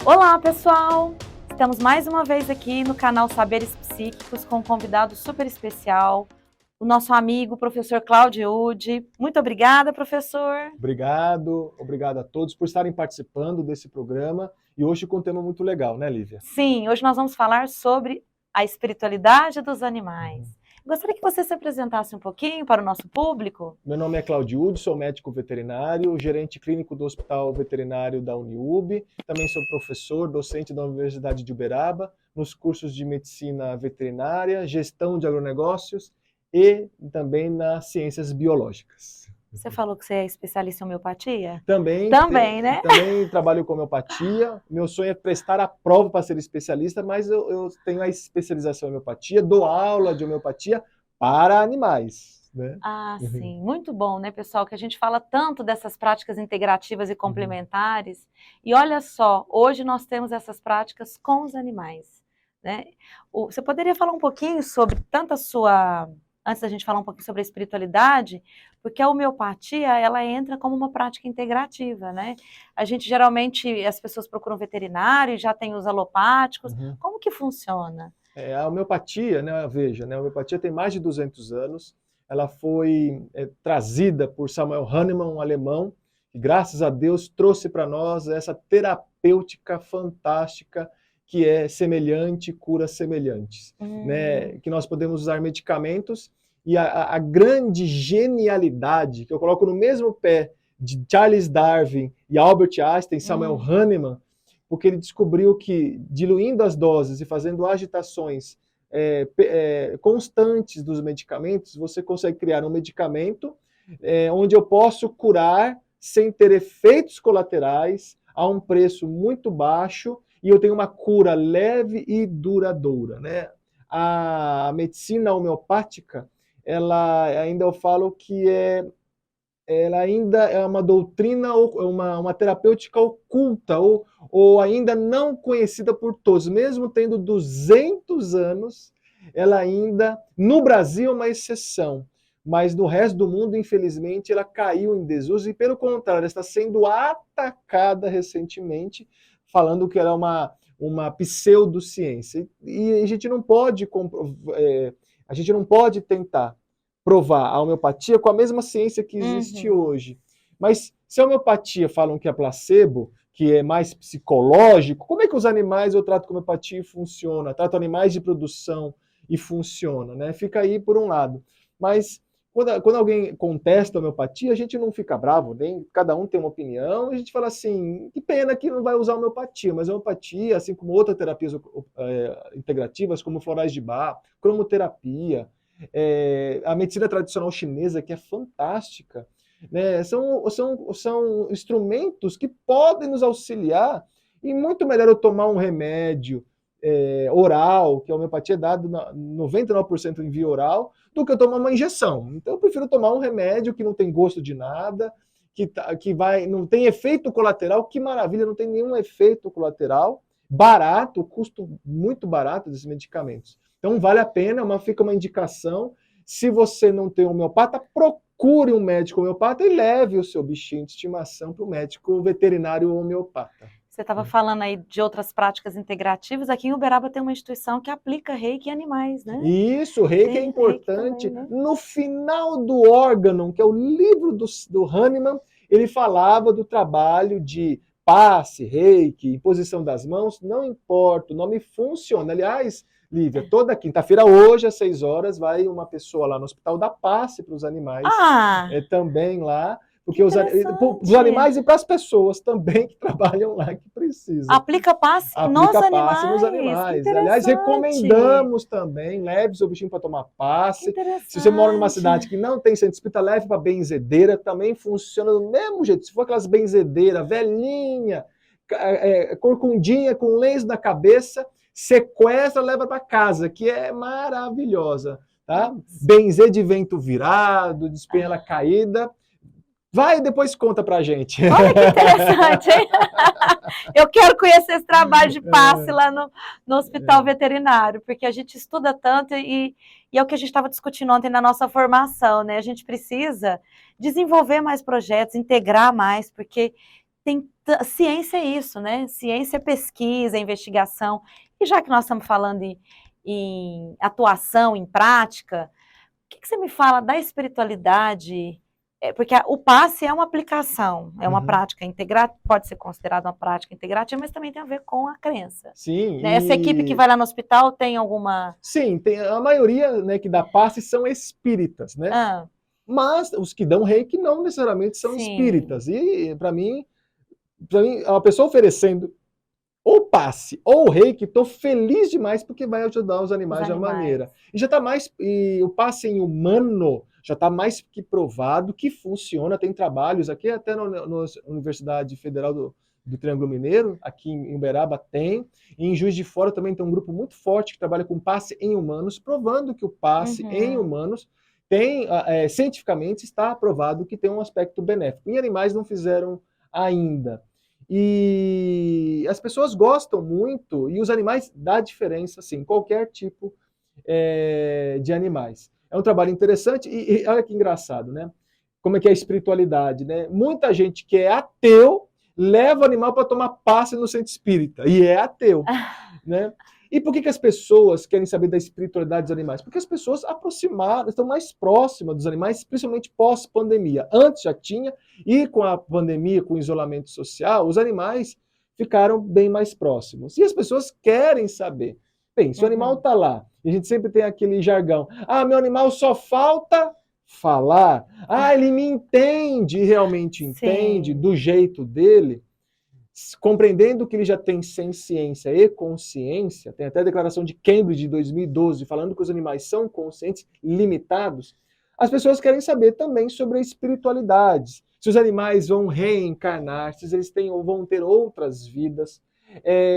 Olá, pessoal! Estamos mais uma vez aqui no canal Saberes Psíquicos com um convidado super especial, o nosso amigo, professor Cláudio Ude. Muito obrigada, professor! Obrigado a todos por estarem participando desse programa e hoje com um tema muito legal, né, Lívia? Sim, hoje nós vamos falar sobre a espiritualidade dos animais. Gostaria que você se apresentasse um pouquinho para o nosso público. Meu nome é Cláudio Ude, sou médico veterinário, gerente clínico do Hospital Veterinário da Uniub, também sou professor, docente da Universidade de Uberaba, nos cursos de medicina veterinária, gestão de agronegócios e também nas ciências biológicas. Você falou que você é especialista em homeopatia? Também, né? Também trabalho com homeopatia. Meu sonho é prestar a prova para ser especialista, mas eu tenho a especialização em homeopatia, dou aula de homeopatia para animais, né? Ah, sim, muito bom, né, pessoal, que a gente fala tanto dessas práticas integrativas e complementares, e olha só, hoje nós temos essas práticas com os animais, né? Você poderia falar um pouquinho sobre tanto a sua, antes da gente falar um pouquinho sobre a espiritualidade, porque a homeopatia, ela entra como uma prática integrativa, né? A gente geralmente, as pessoas procuram veterinário e já tem os alopáticos, como que funciona? A homeopatia, né, veja, né, a homeopatia tem mais de 200 anos, ela foi trazida por Samuel Hahnemann, um alemão, que graças a Deus trouxe para nós essa terapêutica fantástica que é semelhante, cura semelhantes, né, que nós podemos usar medicamentos e a grande genialidade que eu coloco no mesmo pé de Charles Darwin e Albert Einstein, Samuel Hahnemann, porque ele descobriu que diluindo as doses e fazendo agitações constantes dos medicamentos, você consegue criar um medicamento onde eu posso curar sem ter efeitos colaterais, a um preço muito baixo, e eu tenho uma cura leve e duradoura, né? A medicina homeopática, ela ainda eu falo que ela ainda é uma doutrina, uma terapêutica oculta, ou ainda não conhecida por todos. Mesmo tendo 200 anos, ela ainda, no Brasil, é uma exceção. Mas no resto do mundo, infelizmente, ela caiu em desuso e, pelo contrário, está sendo atacada recentemente, falando que ela é uma pseudociência. E a gente não pode tentar provar a homeopatia com a mesma ciência que existe hoje. Mas se a homeopatia falam que é placebo, que é mais psicológico, como é que os animais eu trato com homeopatia e funciona? Trato animais de produção e funciona, né? Fica aí por um lado. Mas quando alguém contesta a homeopatia, a gente não fica bravo, nem cada um tem uma opinião, a gente fala assim, que pena que não vai usar homeopatia, mas a homeopatia, assim como outras terapias integrativas, como florais de Bach, cromoterapia, a medicina tradicional chinesa, que é fantástica, né? São instrumentos que podem nos auxiliar, e muito melhor eu tomar um remédio oral, que a homeopatia é dado 99% em via oral, do que eu tomar uma injeção. Então eu prefiro tomar um remédio que não tem gosto de nada, não tem efeito colateral, que maravilha, não tem nenhum efeito colateral, barato, custo muito barato desses medicamentos. Então vale a pena, fica uma indicação. Se você não tem um homeopata, procure um médico homeopata e leve o seu bichinho de estimação para o médico veterinário homeopata. Você estava falando aí de outras práticas integrativas. Aqui em Uberaba tem uma instituição que aplica reiki em animais, né? Isso, o reiki é importante. Reiki também, né? No final do órgão, que é o livro do Hahnemann, ele falava do trabalho de passe, reiki, imposição das mãos, não importa, o nome funciona. Aliás, Lívia, toda quinta-feira, hoje, às 6 horas, vai uma pessoa lá no hospital dar passe para os animais. Também lá. Porque os animais e para as pessoas também que trabalham lá, que precisam. Aplica passe nos animais. Aliás, recomendamos também, leve seu bichinho para tomar passe. Se você mora numa cidade que não tem centro espírita, leve para benzedeira, também funciona do mesmo jeito. Se for aquelas benzedeiras velhinha, corcundinha, com lenço na cabeça, sequestra, leva para casa, que é maravilhosa. Tá? Benzer de vento virado, de espinhela caída. Vai e depois conta pra gente. Olha que interessante, hein? Eu quero conhecer esse trabalho de passe lá no hospital veterinário, porque a gente estuda tanto e é o que a gente estava discutindo ontem na nossa formação, né? A gente precisa desenvolver mais projetos, integrar mais, porque ciência é isso, né? Ciência é pesquisa, é investigação. E já que nós estamos falando em atuação, em prática, o que você me fala da espiritualidade? Porque o passe é uma aplicação, é uma prática integrativa, pode ser considerada uma prática integrativa, mas também tem a ver com a crença. Sim. Né? Essa equipe que vai lá no hospital tem alguma... Sim, tem a maioria, né, que dá passe são espíritas, né? Mas os que dão reiki não necessariamente são espíritas. E para mim, a pessoa oferecendo ou passe ou reiki, estou feliz demais porque vai ajudar os animais de uma maneira. E já está mais, e o passe em humano já está mais que provado que funciona. Tem trabalhos aqui até na Universidade Federal do Triângulo Mineiro, aqui em Uberaba tem, e em Juiz de Fora também tem um grupo muito forte que trabalha com passe em humanos, provando que o passe em humanos tem, cientificamente está aprovado que tem um aspecto benéfico. Em animais não fizeram ainda. E as pessoas gostam muito, e os animais dá diferença, sim, qualquer tipo de animais. É um trabalho interessante, e olha que engraçado, né? Como é que é a espiritualidade, né? Muita gente que é ateu leva o animal para tomar passe no centro espírita, e é ateu, né? E por que as pessoas querem saber da espiritualidade dos animais? Porque as pessoas aproximaram, estão mais próximas dos animais, principalmente pós-pandemia. Antes já tinha, e com a pandemia, com o isolamento social, os animais ficaram bem mais próximos. E as pessoas querem saber. Bem, se o animal está lá, e a gente sempre tem aquele jargão, meu animal só falta falar, ele me entende, realmente entende, do jeito dele, compreendendo que ele já tem ciência e consciência, tem até a declaração de Cambridge de 2012, falando que os animais são conscientes, limitados, as pessoas querem saber também sobre a espiritualidade, se os animais vão reencarnar, se eles vão ter outras vidas,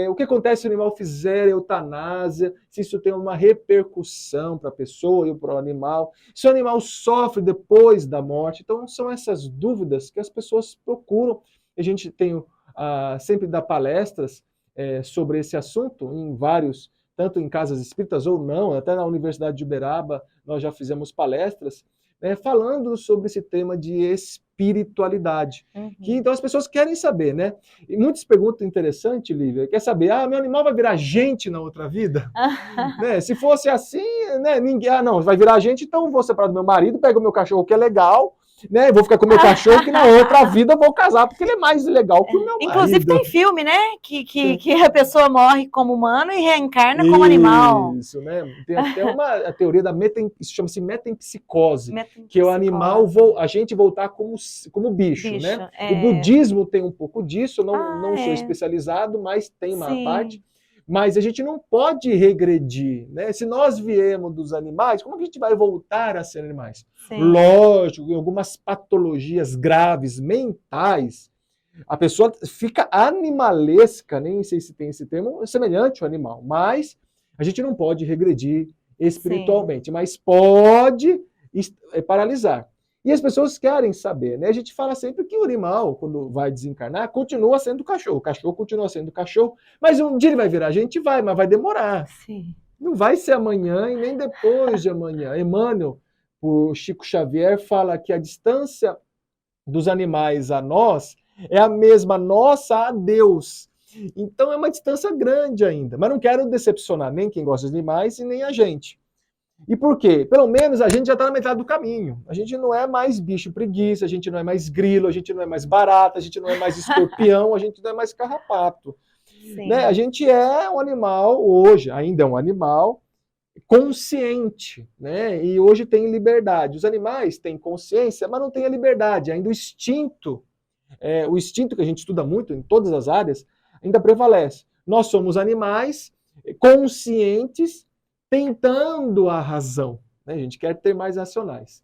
o que acontece se o animal fizer eutanásia, se isso tem uma repercussão para a pessoa e para o animal, se o animal sofre depois da morte. Então são essas dúvidas que as pessoas procuram. A gente tem sempre dá palestras sobre esse assunto em vários, tanto em casas espíritas ou não, até na Universidade de Uberaba nós já fizemos palestras falando sobre esse tema de espiritualidade. Que, então as pessoas querem saber, né? E muitas perguntas interessantes, Lívia, quer saber, meu animal vai virar gente na outra vida? Né? Se fosse assim, né, ninguém, não, vai virar gente, então vou separar do meu marido, pego o meu cachorro que é legal, né? Vou ficar com o meu cachorro que na outra vida eu vou casar, porque ele é mais legal que o meu marido. Inclusive tem filme, né? Que a pessoa morre como humano e reencarna como animal. Isso, né? Tem até a teoria da isso chama-se metempsicose, que é o animal, a gente voltar como bicho, né? O budismo tem um pouco disso, não sou especializado, mas tem uma parte. Mas a gente não pode regredir, né? Se nós viemos dos animais, como que a gente vai voltar a ser animais? Sim. Lógico, em algumas patologias graves, mentais, a pessoa fica animalesca, nem sei se tem esse termo, semelhante ao animal, mas a gente não pode regredir espiritualmente, sim, mas pode paralisar. E as pessoas querem saber, né? A gente fala sempre que o animal, quando vai desencarnar, continua sendo cachorro. O cachorro continua sendo cachorro, mas um dia ele vai virar gente, mas vai demorar. Sim. Não vai ser amanhã e nem depois de amanhã. Emmanuel, o Chico Xavier, fala que a distância dos animais a nós é a mesma nossa a Deus. Então é uma distância grande ainda. Mas não quero decepcionar nem quem gosta de animais e nem a gente. E por quê? Pelo menos a gente já está na metade do caminho. A gente não é mais bicho preguiça, a gente não é mais grilo, a gente não é mais barata, a gente não é mais escorpião, a gente não é mais carrapato. Né? A gente é um animal, hoje ainda é um animal consciente, né? E hoje tem liberdade. Os animais têm consciência, mas não têm a liberdade. Ainda o instinto que a gente estuda muito em todas as áreas, ainda prevalece. Nós somos animais conscientes, tentando a razão. Né? A gente quer ter mais racionais.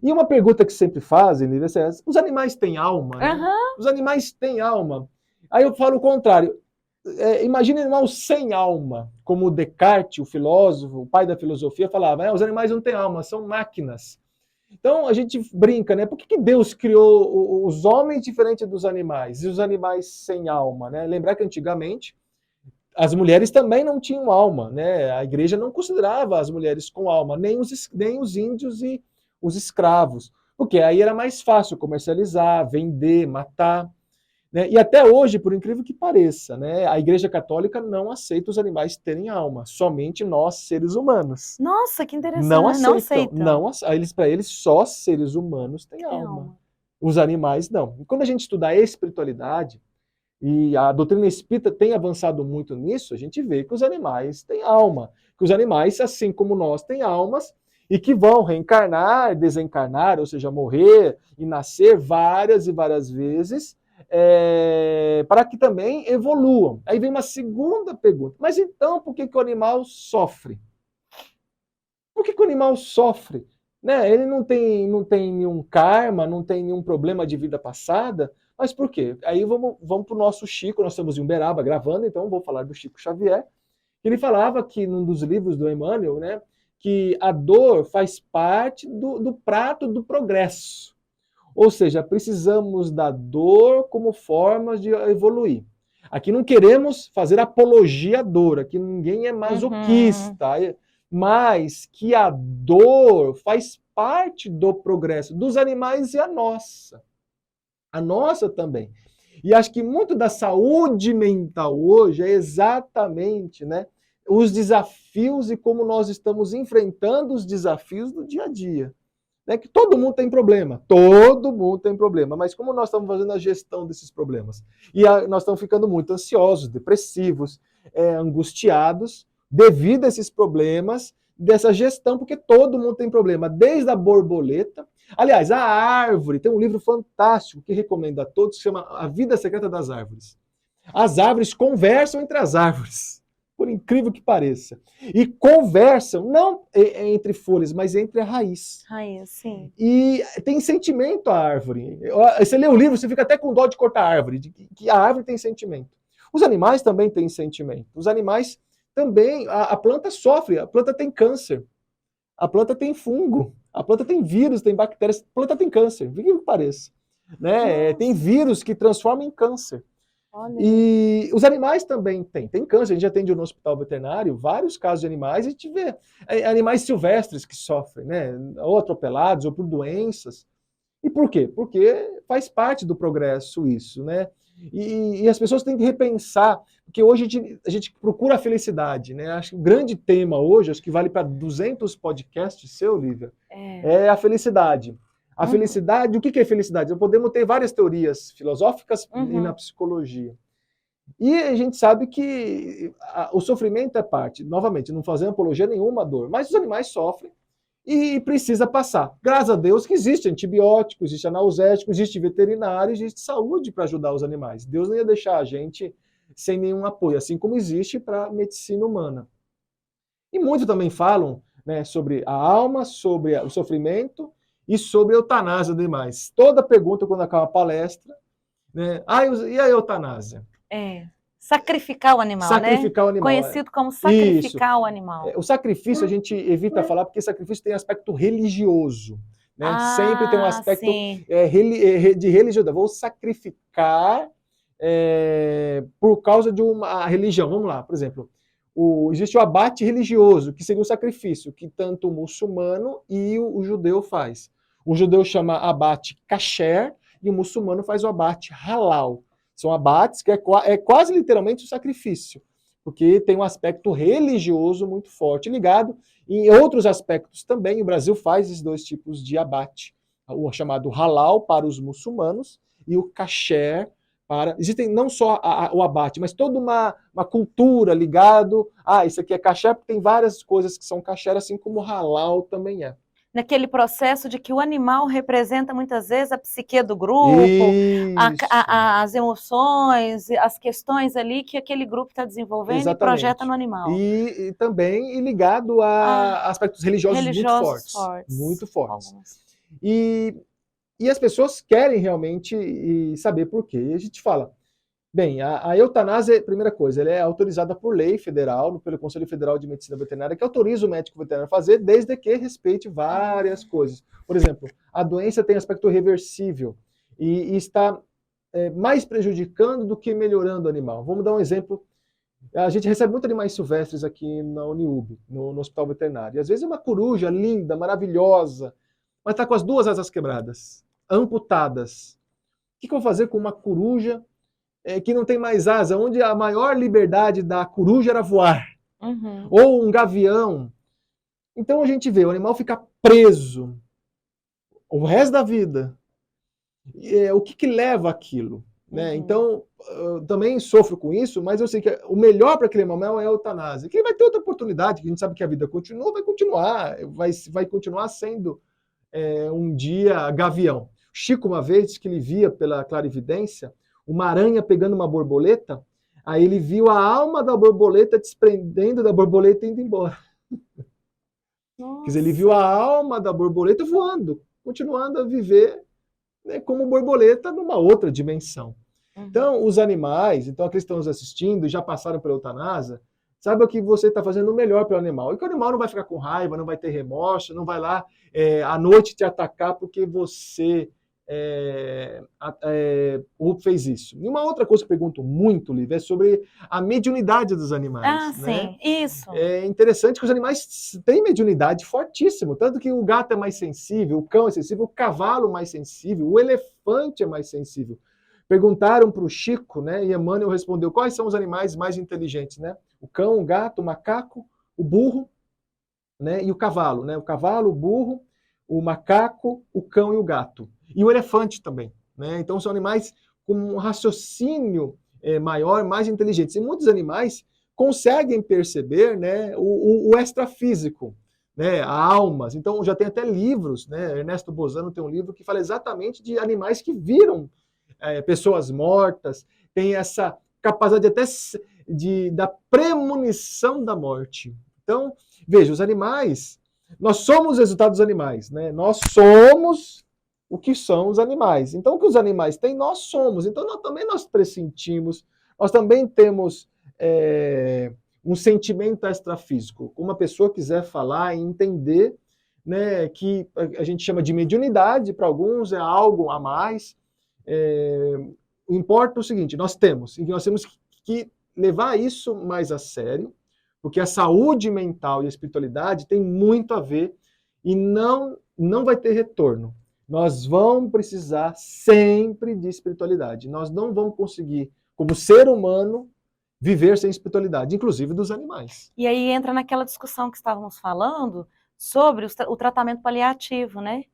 E uma pergunta que sempre fazem, Lívia, é essa: os animais têm alma? Né? Os animais têm alma. Aí eu falo o contrário. Imagina um animal sem alma, como Descartes, o filósofo, o pai da filosofia, falava, os animais não têm alma, são máquinas. Então a gente brinca, né? Por que Deus criou os homens diferentes dos animais e os animais sem alma? Né? Lembrar que antigamente as mulheres também não tinham alma, né? A igreja não considerava as mulheres com alma, nem os índios e os escravos, porque aí era mais fácil comercializar, vender, matar. né? E até hoje, por incrível que pareça, né, a Igreja Católica não aceita os animais terem alma, somente nós, seres humanos. Nossa, que interessante. Não Não aceitam. aceitam. Para eles, só seres humanos têm Tem alma. alma. Os animais não. E quando a gente estuda a espiritualidade, e a doutrina espírita tem avançado muito nisso, a gente vê que os animais têm alma. Que os animais, assim como nós, têm almas e que vão reencarnar, desencarnar, ou seja, morrer e nascer várias e várias vezes, para que também evoluam. Aí vem uma segunda pergunta. Mas então, por que o animal sofre? Por que o animal sofre? Né? Ele não tem nenhum karma, não tem nenhum problema de vida passada, mas por quê? Aí vamos para o nosso Chico, nós estamos em Uberaba gravando, então vou falar do Chico Xavier. Ele falava que num dos livros do Emmanuel, né, que a dor faz parte do prato do progresso. Ou seja, precisamos da dor como forma de evoluir. Aqui não queremos fazer apologia à dor, aqui ninguém é masoquista, mas que a dor faz parte do progresso dos animais e a nossa. A nossa também. E acho que muito da saúde mental hoje é exatamente, né, os desafios e como nós estamos enfrentando os desafios do dia a dia. Né, que todo mundo tem problema, mas como nós estamos fazendo a gestão desses problemas? E nós estamos ficando muito ansiosos, depressivos, angustiados, devido a esses problemas dessa gestão, porque todo mundo tem problema, desde a borboleta. Aliás, a árvore, tem um livro fantástico que recomendo a todos, que chama A Vida Secreta das Árvores. As árvores conversam entre as árvores, por incrível que pareça. E conversam, não entre folhas, mas entre a raiz. Raiz, sim. E tem sentimento a árvore. Você lê o livro, você fica até com dó de cortar a árvore, que a árvore tem sentimento. Os animais também têm sentimento. Os animais também, a planta sofre, a planta tem câncer, a planta tem fungo, a planta tem vírus, tem bactérias, a planta tem câncer, por que pareça. Né? Tem vírus que transformam em câncer. Olha. E os animais também têm câncer. A gente atende no hospital veterinário vários casos de animais e a gente vê animais silvestres que sofrem, né? Ou atropelados, ou por doenças. E por quê? Porque faz parte do progresso isso, né? E as pessoas têm que repensar, porque hoje a gente procura a felicidade, né? Acho que o grande tema hoje, acho que vale para 200 podcasts seu, Lívia, é a felicidade. A felicidade, o que é felicidade? Nós podemos ter várias teorias filosóficas e na psicologia. E a gente sabe que o sofrimento é parte, novamente, não fazendo apologia nenhuma à dor, mas os animais sofrem e precisa passar. Graças a Deus que existe antibiótico, existe analgésico, existe veterinário, existe saúde para ajudar os animais. Deus não ia deixar a gente sem nenhum apoio, assim como existe para a medicina humana. E muitos também falam, né, sobre a alma, sobre o sofrimento e sobre a eutanásia demais. Toda pergunta quando acaba a palestra, né? E a eutanásia? Sacrificar o animal, sacrificar, né? O animal. Conhecido como sacrificar Isso. o animal. O sacrifício a gente evita falar porque sacrifício tem aspecto religioso. Né? Sempre tem um aspecto de religiosidade. Vou sacrificar por causa de uma religião. Vamos lá, por exemplo. Existe o abate religioso, que seria o sacrifício, que tanto o muçulmano e o judeu faz. O judeu chama abate kasher e o muçulmano faz o abate halal. São abates que é quase literalmente o sacrifício, porque tem um aspecto religioso muito forte ligado. Em outros aspectos também, o Brasil faz esses dois tipos de abate. O chamado halal para os muçulmanos e o kasher para... Existem não só o abate, mas toda uma cultura ligado isso aqui é kasher, porque tem várias coisas que são kasher, assim como o halal também é. Naquele processo de que o animal representa muitas vezes a psique do grupo, as emoções, as questões ali que aquele grupo está desenvolvendo. Exatamente. E projeta no animal. E também ligado a aspectos religiosos muito fortes. Muito fortes. E as pessoas querem realmente saber por quê. E a gente fala, bem, a eutanásia, primeira coisa, ela é autorizada por lei federal, pelo Conselho Federal de Medicina Veterinária, que autoriza o médico veterinário a fazer, desde que respeite várias coisas. Por exemplo, a doença tem aspecto reversível e está mais prejudicando do que melhorando o animal. Vamos dar um exemplo. A gente recebe muitos animais silvestres aqui na Uniub, no Hospital Veterinário. E às vezes é uma coruja linda, maravilhosa, mas está com as duas asas quebradas, amputadas. O que eu vou fazer com uma coruja que não tem mais asa, onde a maior liberdade da coruja era voar, Uhum. ou um gavião. Então a gente vê, o animal fica preso o resto da vida. O que leva aquilo? Né? Uhum. Então, eu também sofro com isso, mas eu sei que o melhor para aquele animal é a eutanásia. Que ele vai ter outra oportunidade, que a gente sabe que a vida continua, vai continuar sendo um dia gavião. Chico, uma vez, disse que ele via pela clarividência uma aranha pegando uma borboleta, aí ele viu a alma da borboleta desprendendo da borboleta e indo embora. Nossa. Quer dizer, ele viu a alma da borboleta voando, continuando a viver, né, como borboleta numa outra dimensão. Uhum. Então, os animais, então aqueles que estão nos assistindo, já passaram pela eutanásia, saiba que você está fazendo o melhor para o animal. E que o animal não vai ficar com raiva, não vai ter remorso, não vai lá à noite te atacar porque você fez isso. E uma outra coisa que eu pergunto muito, Lívia, é sobre a mediunidade dos animais. Sim, isso. É interessante que os animais têm mediunidade fortíssimo, tanto que o gato é mais sensível, o cão é sensível, o cavalo é mais sensível, o elefante é mais sensível. Perguntaram para o Chico, né, e Emmanuel respondeu, quais são os animais mais inteligentes, né? O cão, o gato, o macaco, o burro, né, e o cavalo, né? O cavalo, o burro, o macaco, o cão e o gato. E o elefante também, né? Então são animais com um raciocínio maior, mais inteligentes. E muitos animais conseguem perceber, né, o extrafísico, né, almas. Então já tem até livros, né? Ernesto Bozano tem um livro que fala exatamente de animais que viram pessoas mortas, tem essa capacidade até da premonição da morte. Então, veja, os animais, nós somos o resultado dos animais, né? Nós somos o que são os animais. Então, o que os animais têm, nós somos. Então, nós pressentimos, nós também temos um sentimento extrafísico. Como uma pessoa quiser falar e entender, né, que a gente chama de mediunidade, para alguns é algo a mais. Importa o seguinte, nós temos que levar isso mais a sério, porque a saúde mental e a espiritualidade tem muito a ver e não vai ter retorno. Nós vamos precisar sempre de espiritualidade. Nós não vamos conseguir, como ser humano, viver sem espiritualidade, inclusive dos animais. E aí entra naquela discussão que estávamos falando sobre o tratamento paliativo, né?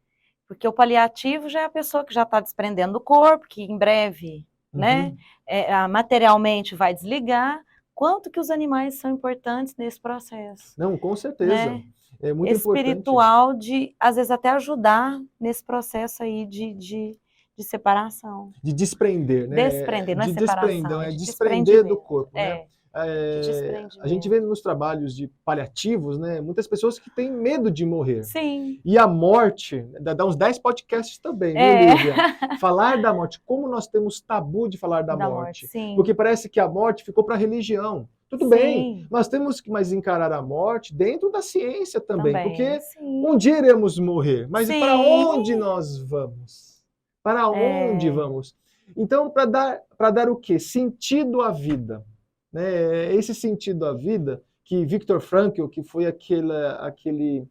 Porque o paliativo já é a pessoa que já está desprendendo do corpo, que em breve, né, materialmente vai desligar. Quanto que os animais são importantes nesse processo? Não, com certeza. Né? É muito espiritual de, às vezes, até ajudar nesse processo aí de separação. De desprender, né? Desprender, não é separação. É desprender do corpo, né? A gente vê nos trabalhos de paliativos, né, muitas pessoas que têm medo de morrer. Sim. E a morte, dá uns 10 podcasts também, viu, Lívia? Falar da morte, como nós temos tabu de falar da morte. Sim. Porque parece que a morte ficou para a religião. Tudo bem, nós temos que mais encarar a morte dentro da ciência também. Porque um dia iremos morrer, mas para onde nós vamos? Para onde vamos? Então, para dar o quê? Sentido à vida. Né? Esse sentido à vida que Viktor Frankl, que foi aquele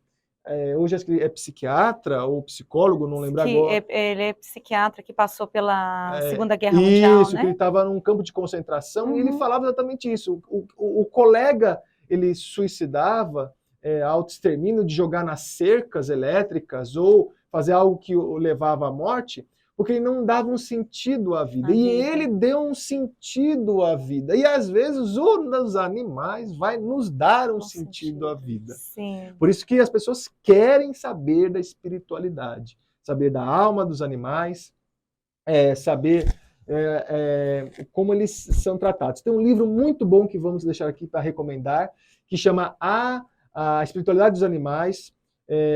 hoje é psiquiatra ou psicólogo, não lembro agora. Ele é psiquiatra que passou pela Segunda Guerra Mundial, Isso, né? Que ele estava num campo de concentração e ele falava exatamente isso. O colega, ele suicidava autoextermínio de jogar nas cercas elétricas ou fazer algo que o levava à morte, porque ele não dava um sentido à vida. Ele deu um sentido à vida. E às vezes os animais vai nos dar um sentido à vida. Sim. Por isso que as pessoas querem saber da espiritualidade, saber da alma dos animais, saber como eles são tratados. Tem um livro muito bom que vamos deixar aqui para recomendar, que chama A Espiritualidade dos Animais,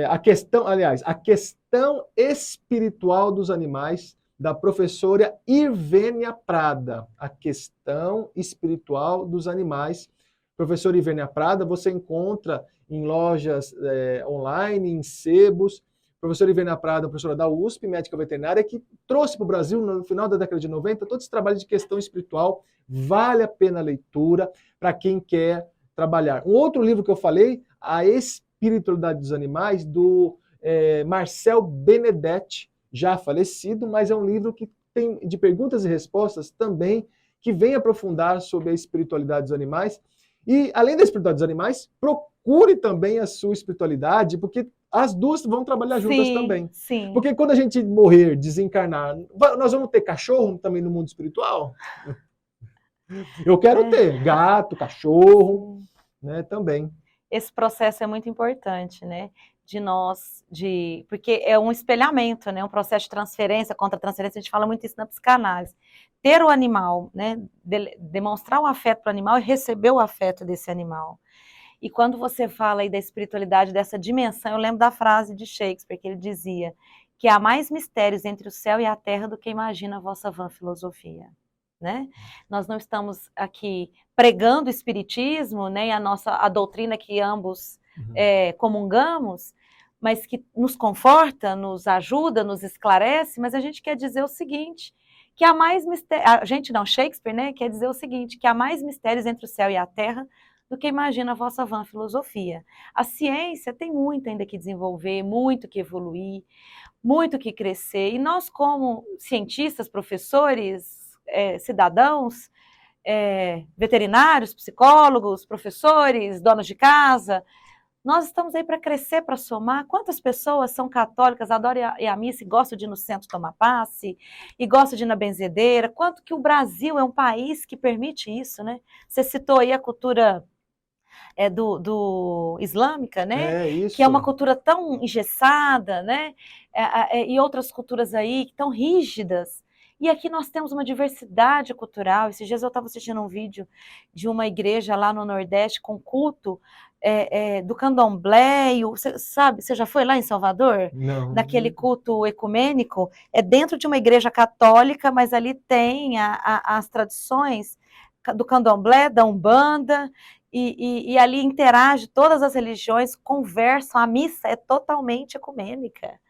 a questão espiritual dos animais, da professora Irvênia Prada. A questão espiritual dos animais. Professora Irvênia Prada, você encontra em lojas online, em sebos. Professora Irvênia Prada, professora da USP, médica veterinária, que trouxe para o Brasil, no final da década de 90, todo esse trabalho de questão espiritual. Vale a pena a leitura para quem quer trabalhar. Um outro livro que eu falei, A Espiritualidade dos Animais, do Marcel Benedetti, já falecido, mas é um livro que tem de perguntas e respostas também, que vem aprofundar sobre a espiritualidade dos animais. E, além da espiritualidade dos animais, procure também a sua espiritualidade, porque as duas vão trabalhar juntas também. Sim. Porque quando a gente morrer, desencarnar, nós vamos ter cachorro também no mundo espiritual? Eu quero ter gato, cachorro, né, também. Esse processo é muito importante, né? Porque é um espelhamento, né? Um processo de transferência, contra transferência, a gente fala muito isso na psicanálise. Ter o animal, né? Demonstrar o afeto para o animal e receber o afeto desse animal. E quando você fala aí da espiritualidade, dessa dimensão, eu lembro da frase de Shakespeare, que ele dizia que há mais mistérios entre o céu e a terra do que imagina a vossa vã filosofia. Né? Nós não estamos aqui pregando o espiritismo, né, a doutrina que ambos comungamos, mas que nos conforta, nos ajuda, nos esclarece, mas a gente quer dizer o seguinte, que há mais mistérios, Shakespeare, né, quer dizer o seguinte, que há mais mistérios entre o céu e a terra do que imagina a vossa vã filosofia. A ciência tem muito ainda que desenvolver, muito que evoluir, muito que crescer, e nós como cientistas, professores, cidadãos, veterinários, psicólogos, professores, donos de casa, nós estamos aí para crescer, para somar. Quantas pessoas são católicas, adoram ir à missa e gostam de ir no centro tomar passe, e gostam de ir na benzedeira? Quanto que o Brasil é um país que permite isso, né? Você citou aí a cultura do islâmica, né? Isso. Que é uma cultura tão engessada, né? E outras culturas aí tão rígidas. E aqui nós temos uma diversidade cultural. Esses dias eu estava assistindo um vídeo de uma igreja lá no Nordeste com culto do candomblé. Você já foi lá em Salvador? Não. Naquele culto ecumênico? É dentro de uma igreja católica, mas ali tem as tradições do candomblé, da Umbanda, e ali interage todas as religiões, conversam, a missa é totalmente ecumênica.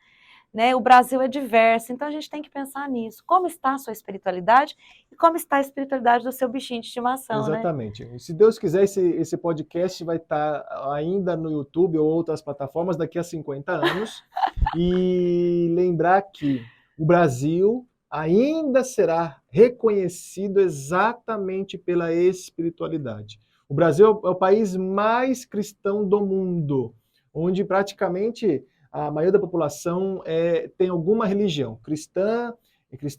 Né? O Brasil é diverso, então a gente tem que pensar nisso. Como está a sua espiritualidade e como está a espiritualidade do seu bichinho de estimação, Exatamente. né? Se Deus quiser, esse podcast vai estar ainda no YouTube ou outras plataformas daqui a 50 anos. E lembrar que o Brasil ainda será reconhecido exatamente pela espiritualidade. O Brasil é o país mais cristão do mundo, onde praticamente a maioria da população tem alguma religião cristã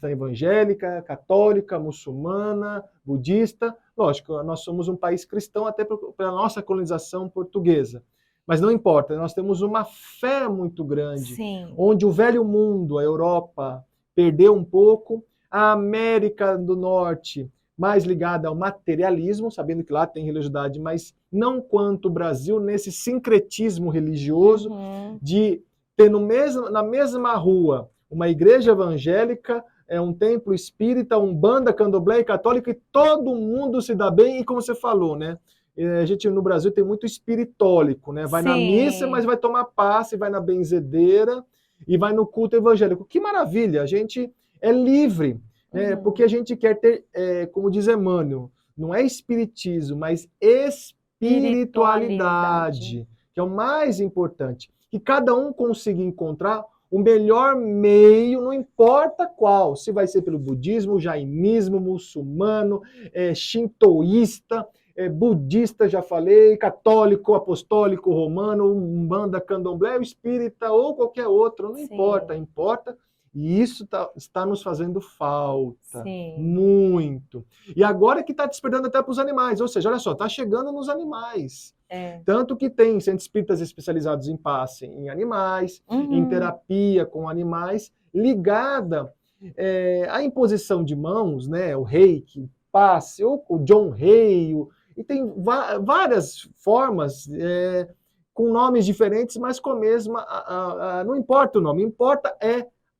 evangélica, católica, muçulmana, budista. Lógico, nós somos um país cristão até pela nossa colonização portuguesa. Mas não importa, nós temos uma fé muito grande, Sim. Onde o velho mundo, a Europa, perdeu um pouco, a América do Norte, mais ligada ao materialismo, sabendo que lá tem religiosidade, mas não quanto o Brasil, nesse sincretismo religioso, de ter na mesma rua uma igreja evangélica, um templo espírita, umbanda, candomblé e católica, e todo mundo se dá bem, e como você falou, né? A gente no Brasil tem muito espiritólico, né? Vai na missa, mas vai tomar passe, vai na benzedeira e vai no culto evangélico. Que maravilha! A gente é livre, né? Porque a gente quer ter, como diz Emmanuel, não é espiritismo, mas espiritualidade, que é o mais importante. Que cada um consiga encontrar o melhor meio, não importa qual, se vai ser pelo budismo, jainismo, muçulmano, shintoísta, budista, já falei, católico, apostólico, romano, umbanda, candomblé, espírita ou qualquer outro, não importa, importa. E isso está nos fazendo falta, muito. E agora que está despertando até para os animais, ou seja, olha só, está chegando nos animais. Tanto que tem centros espíritas especializados em passe em animais, em terapia com animais, ligada à imposição de mãos, né, o reiki, passe, ou o John Rei, e tem várias formas com nomes diferentes, mas com a mesma... não importa o nome, importa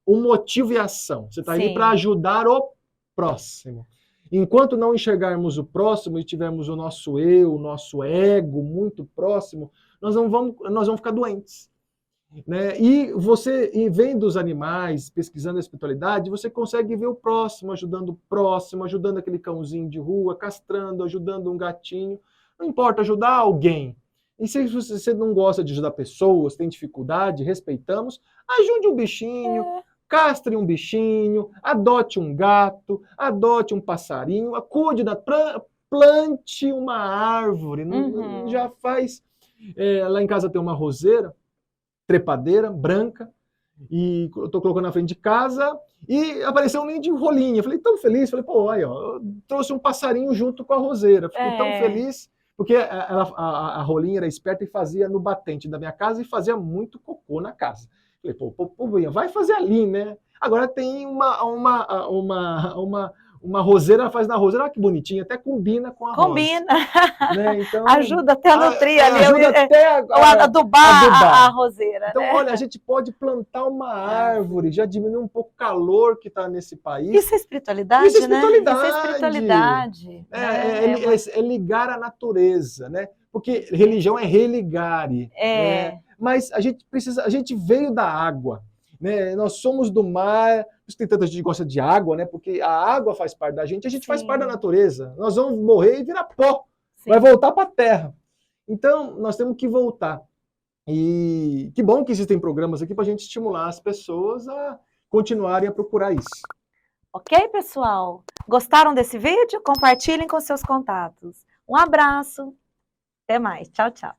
o motivo e a ação. Você está ali para ajudar o próximo. Enquanto não enxergarmos o próximo e tivermos o nosso eu, o nosso ego muito próximo, nós vamos ficar doentes. Né? E você, vendo os animais, pesquisando a espiritualidade, você consegue ver o próximo, ajudando aquele cãozinho de rua, castrando, ajudando um gatinho. Não importa, ajudar alguém. E se você não gosta de ajudar pessoas, tem dificuldade, respeitamos, ajude um bichinho, castre um bichinho, adote um gato, adote um passarinho, cuide plante uma árvore. Já faz... lá em casa tem uma roseira, trepadeira, branca, e eu tô colocando na frente de casa, e apareceu um ninho de rolinha. Eu falei, tão feliz, falei, pô, aí, ó, eu trouxe um passarinho junto com a roseira. Fiquei tão feliz, porque a rolinha era esperta e fazia no batente da minha casa e fazia muito cocô na casa. Falei, pô, vai fazer ali, né? Agora tem uma roseira, ela faz na roseira, olha que bonitinha, até combina com a Combina. rosa. Né? Então, ajuda até a nutrir ali. Ajuda até a adubar a roseira. Então, né? olha, a gente pode plantar uma árvore, já diminui um pouco o calor que está nesse país. Isso é espiritualidade, Isso é espiritualidade. Né? Isso é espiritualidade. É ligar a natureza, né? Porque religião é religare. Né? Mas a gente veio da água. Né? Nós somos do mar, por isso tem tanta gente que gosta de água, né? Porque a água faz parte da gente, a gente faz parte da natureza. Nós vamos morrer e virar pó, vai voltar para a terra. Então, nós temos que voltar. E que bom que existem programas aqui para a gente estimular as pessoas a continuarem a procurar isso. Ok, pessoal? Gostaram desse vídeo? Compartilhem com seus contatos. Um abraço, até mais. Tchau, tchau.